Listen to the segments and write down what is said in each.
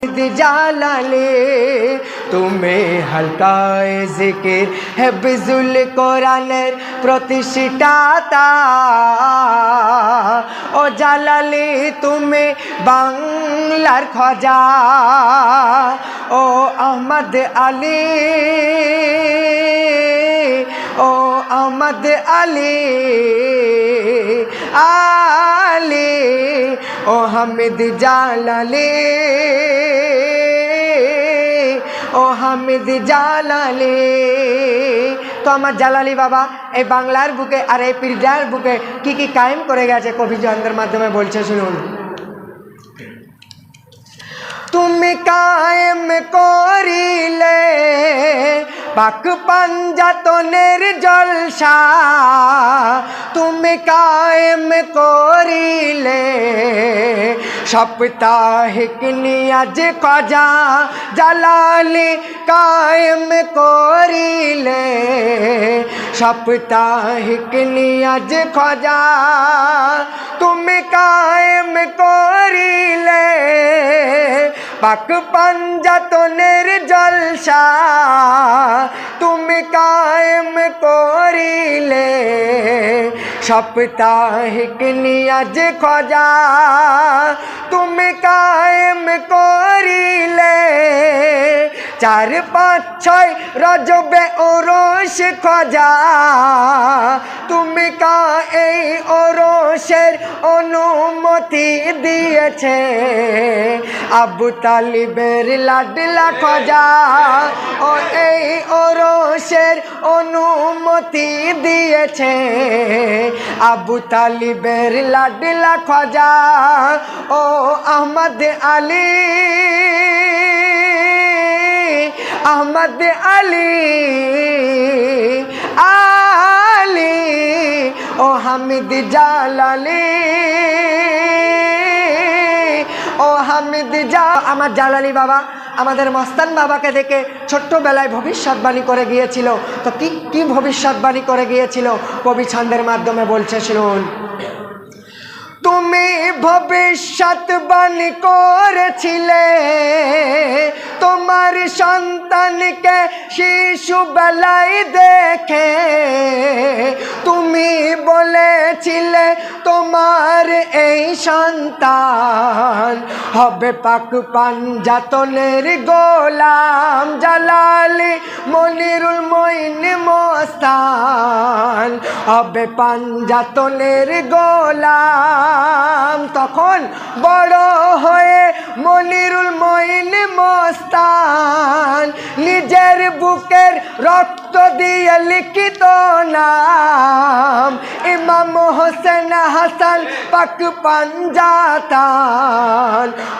জালালে তুমি হালকায়ে জিকির হিফজুল কোরআনের প্রতিষ্ঠাতা ও জালালে তুমি বাংলার খাজা ও আহমদ আলী ও আহমদ আলী আলী ও হামিদ জালালে ও হামিদ জালালে। তো আমার জালালি বাবা এই বাংলার বুকে আর এই পীরজার বুকে কি কি কায়েম করে গেছে কবি ছন্দের মাধ্যমে বলছে শুনুন। তুমি কায়েম করিলে পাক পাঞ্জাতনের জলসা, তুমি কায়েম করিলে সাপ্তাহিক নিয়াজ খাজা জালালি কায়েম করিলে সাপ্তাহিক নিয়াজ খাজা, তুমি কায়েম করিলে পাক পাঞ্জাতনের জলসা, তুমি কায়েম করিলে সাপ্তাহিক নিয়াজ খাজা, তুমি কায়েম করিলে 4, 5, 6 রজবে ওরস খাজা, তুমি এই ওরসের অনুমতি দিয়েছে আবু তালিবের লাডলা খাজা, ও এই ওরসের অনুমতি দিয়েছে আবু তালিবের লাডলা খাজা ও আহমদ আলী আহমদ আলী আলী ও হামিদ জালালি ও হামিদ আমার জালালি বাবা আমাদের মস্তান বাবাকে দেখে ছোট্টবেলায় ভবিষ্যৎবাণী করে গিয়েছিল। তো কি ভবিষ্যৎবাণী করে গিয়েছিল কবি ছন্দের মাধ্যমে বলছে শুনুন। তুমি ভবিষ্যৎবাণী করেছিলে তোমার সন্তানকে শিশুবেলায় দেখে, তুমি বলেছিলে তোমার এই সন্তান হবে পাক পাঞ্জাতনের গোলাম, জালালি মনিরুল মঈন মস্তান হবে পাঞ্জাতনের গোলাম। তখন বড় হয়ে মনিরুল মঈন মস্তান নিজের বুকের রক্ত দিয়ে লিখিত নাম ইমাম হোসেন হাসান পাক পাঞ্জাতান,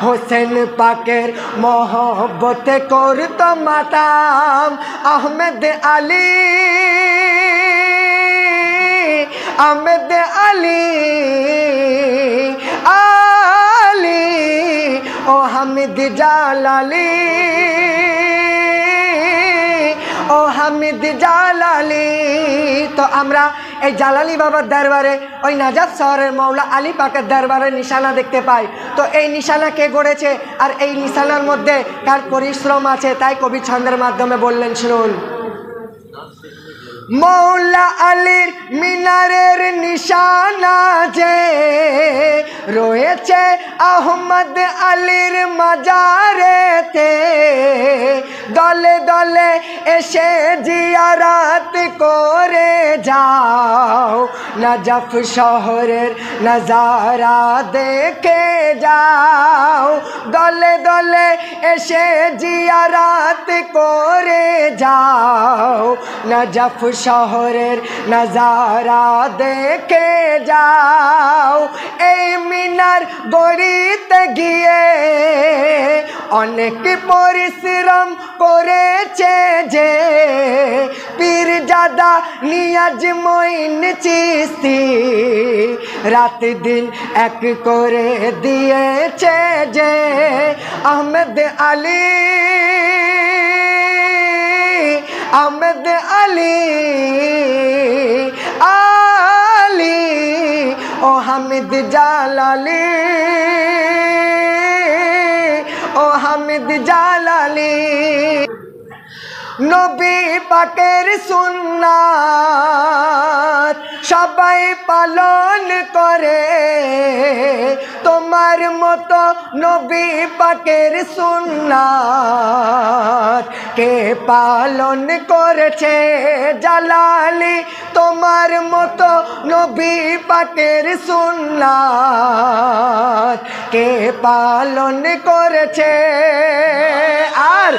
হোসেন পাকের মহব্বতে করত মাতাম আহমেদ আলী আহমেদ আলী আলী ও হামিদ জালালি ও হামিদ জালালি। তো আমরা এই জালালি বাবার দরবারে ওই নাজাফ শহরের মৌলা আলী পাকের দরবারে নিশানা দেখতে পাই। তো এই নিশানা কে গড়েছে আর এই নিশানার মধ্যে কার পরিশ্রম আছে তাই কবি ছন্দের মাধ্যমে বললেন শুনুন। মৌলা আলীর মিনারের নিশানা যে রয়েছে আহমদ আলীর মাজারেতে, দলে দলে এসে জিয়ারাত করে যাও, নাজাফ শহরের নজারা দেখে যাও, দলে দলে এসে জিয়ারাত করে যাও, নাজাফ শহরের নজারা দেখে যাও। এই মিনার গড়িতে গিয়ে অনেক পরিশ্রম করেছে যে পীরজাদা নিয়াজ মঈন চিশতি, রাত দিন এক করে দিয়েছে যে আহমেদ আলী আহমেদ আলী আলী ও হামিদ জালালি ও হামিদ জালালি নবী পাকের সুন্নাত সবাই পালন করে তোমার মতো নবী পাকের সুন্নাত কে পালন করেছে জালালি তোমার মতো নবী পাকের সুন্নাত কে পালন করেছে আর